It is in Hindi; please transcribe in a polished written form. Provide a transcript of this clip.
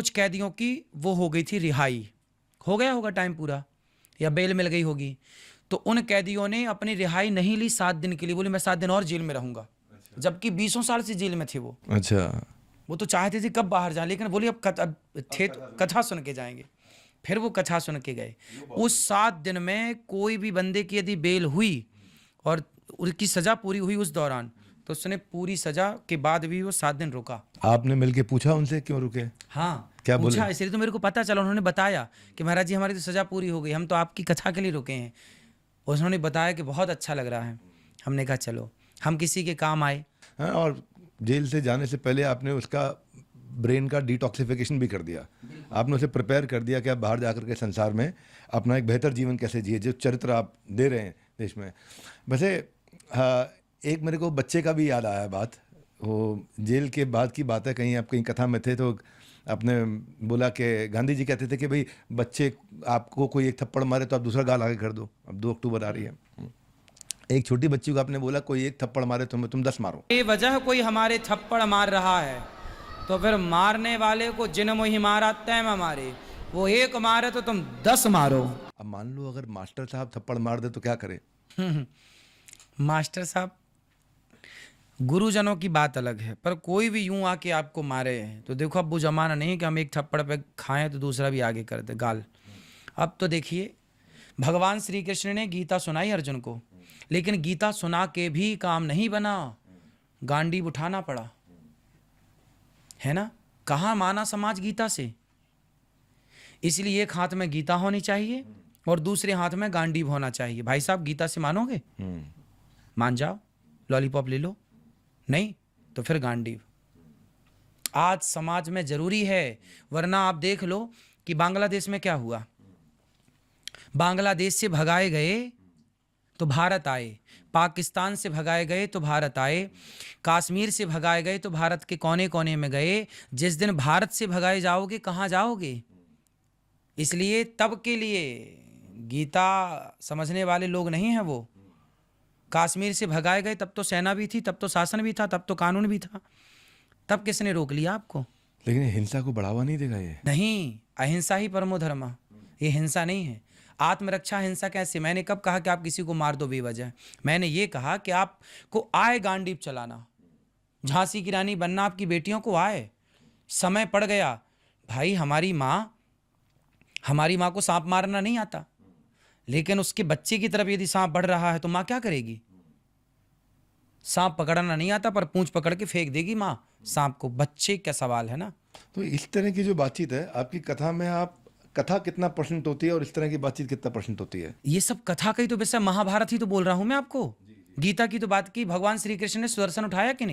कुछ कैदियों की वो हो गई थी रिहाई, हो गया होगा टाइम पूरा या बेल मिल गई होगी, तो उन कैदियों ने अपनी रिहाई नहीं ली 7 दिन के लिए, बोले मैं 7 दिन और जेल में रहूंगा। जबकि 20 साल से जेल में थे वो। अच्छा। वो तो चाहते थे कब बाहर जाए, लेकिन बोले अब थे तो कथा सुन के जाएंगे। फिर वो कथा सुन के गए। उस 7 दिन में कोई भी बंदे की यदि बेल हुई और उसकी सजा पूरी हुई उस दौरान, तो उसने पूरी सजा के बाद भी वो 7 दिन रुका। आपने मिलके पूछा उनसे क्यों रुके? हाँ, क्या पूछा, बोले? इसलिए तो मेरे को पता चला। उन्होंने बताया कि महाराज जी हमारी तो सजा पूरी हो गई, हम तो आपकी कथा के लिए रुके हैं। उन्होंने बताया कि बहुत अच्छा लग रहा है। हमने कहा चलो हम किसी के काम आए। हाँ, और जेल से जाने से पहले आपने उसका ब्रेन का डिटॉक्सिफिकेशन भी कर दिया। आपने उसे प्रिपेयर कर दिया कि आप बाहर जाकर के संसार में अपना एक बेहतर जीवन कैसे जिए, जो चरित्र आप दे रहे हैं देश में। वैसे हाँ, एक मेरे को बच्चे का भी याद आया बात, वो जेल के बाद की बात है। कहीं आप कहीं कथा में थे तो आपने बोला कि गांधी जी कहते थे कि भाई बच्चे आपको कोई एक थप्पड़ मारे तो आप दूसरा गाल आगे कर दो। अब 2 अक्टूबर आ रही है। एक छोटी बच्ची को आपने बोला कोई एक थप्पड़ मारे तो तुम 10 मारो। बेवजह कोई हमारे थप्पड़ मार रहा है तो फिर मारने वाले को जिन मोहि मारा तय में मारे, वो एक मारे तो तुम 10 मारो। अब मान लो अगर मास्टर साहब थप्पड़ मार दे तो क्या करे? मास्टर साहब, गुरुजनों की बात अलग है, पर कोई भी यूं आके आपको मारे तो देखो अब वो जमाना नहीं कि हम एक थप्पड़ पे खाएं तो दूसरा भी आगे कर दे गाल। अब तो देखिए, भगवान श्री कृष्ण ने गीता सुनाई अर्जुन को, लेकिन गीता सुना के भी काम नहीं बना, गांडीव उठाना पड़ा, है ना। कहाँ माना समाज गीता से। इसलिए एक हाथ में गीता होनी चाहिए और दूसरे हाथ में गांडीव होना चाहिए। भाई साहब गीता से मानोगे, मान जाओ, लॉलीपॉप ले लो, नहीं तो फिर गांडीव। आज समाज में जरूरी है, वरना आप देख लो कि बांग्लादेश में क्या हुआ। बांग्लादेश से भगाए गए तो भारत आए, पाकिस्तान से भगाए गए तो भारत आए, कश्मीर से भगाए गए तो भारत के कोने कोने में गए। जिस दिन भारत से भगाए जाओगे कहाँ जाओगे? इसलिए तब के लिए गीता समझने वाले लोग नहीं हैं वो। कश्मीर से भगाए गए तब तो सेना भी थी, तब तो शासन भी था, तब तो कानून भी था, तब किसने रोक लिया आपको? लेकिन हिंसा को बढ़ावा नहीं देगा ये? नहीं, अहिंसा ही परमो धर्म। ये हिंसा नहीं है। आत्मरक्षा हिंसा कैसे? मैंने कब कहा कि आप किसी को मार दो बेवजह? मैंने ये कहा कि आपको आए गांडीव चलाना, झांसी की रानी बनना आपकी बेटियों को आए, समय पड़ गया। भाई हमारी माँ को सांप मारना नहीं आता, लेकिन उसके बच्चे की तरफ यदि सांप बढ़ रहा है तो माँ क्या करेगी? सांप पकड़ना नहीं आता पर पूंछ पकड़ के फेंक देगी माँ सांप को। बच्चे का सवाल है ना। तो इस तरह की जो बातचीत है आपकी कथा में, आप कथा कितना % होती है और इस तरह की बातचीत कितना % होती है? ये सब कथा का ही तो विषय, महाभारत ही तो बोल रहा हूं मैं आपको। गीता की तो बात की, भगवान श्री कृष्ण ने सुदर्शन उठाया कि नहीं?